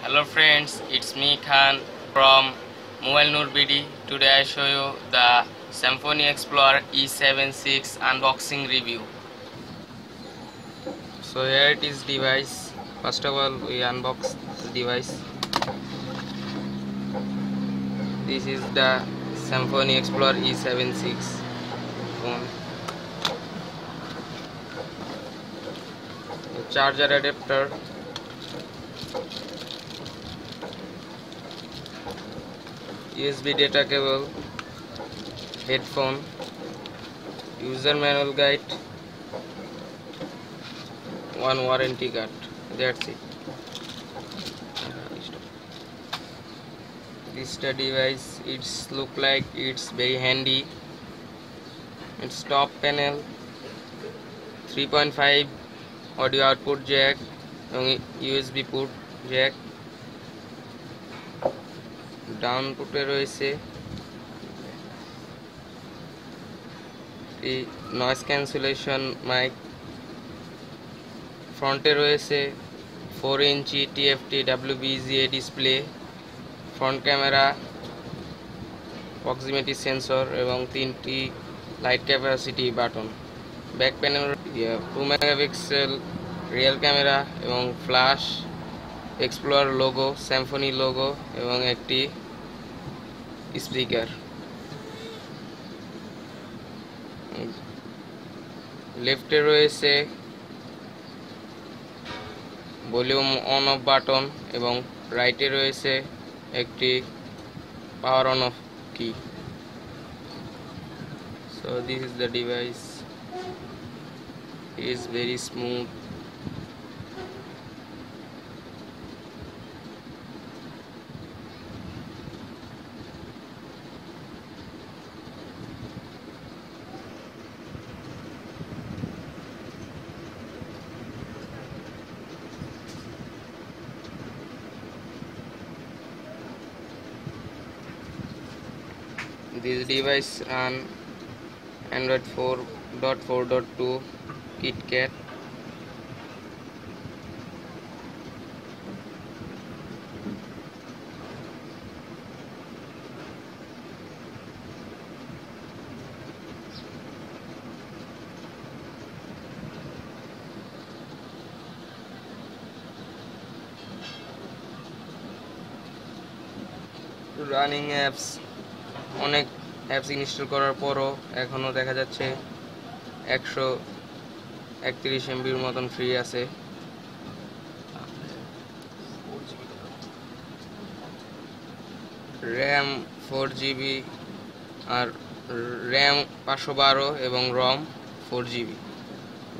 Hello friends, it's me Khan from Mobile Noor BD. Today I show you the Symphony Explorer E76 unboxing review. So here it is device. First of all we unbox the device. This is the Symphony Explorer E76 phone. The charger adapter, USB data cable, headphone, user manual guide, one warranty card. That's it. This device, it's look like it's very handy. Its top panel, 3.5 audio output jack and USB port jack. Down পুটে রয়েছে এই noise cancellation mic, ফ্রন্টে রয়েছে 4 inch TFT WBGA display, front camera, proximity sensor এবং 3টি light capacity button. Back panel 2 megapixel rear camera এবং flash, Explorer logo, Symphony logo এবং একটি স্পিকার। লেফটে রয়েছে ভলিউম অন অফ বাটন এবং রাইটে রয়েছে একটি পাওয়ার অন অফ কি। So this is the device. It is very smooth. This device on Android 4.4.2 KitKat. Running apps, অনেক অ্যাপস ইনস্টল করার পরও এখনও দেখা যাচ্ছে 131 MBর মতন ফ্রি আছে। র্যাম 4GB আর র্যাম 512 এবং রম 4GB।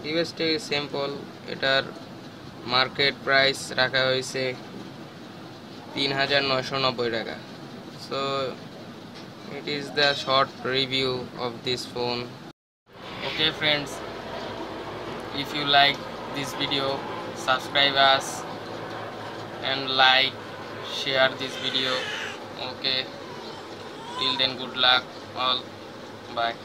ডিভাইসটি সিম্পল, এটার মার্কেট প্রাইস রাখা হয়েছে 3990 টাকা। So it is the short review of this phone. Okay friends, if you like this video, subscribe us and like, share this video. Okay, till then, good luck all. Bye.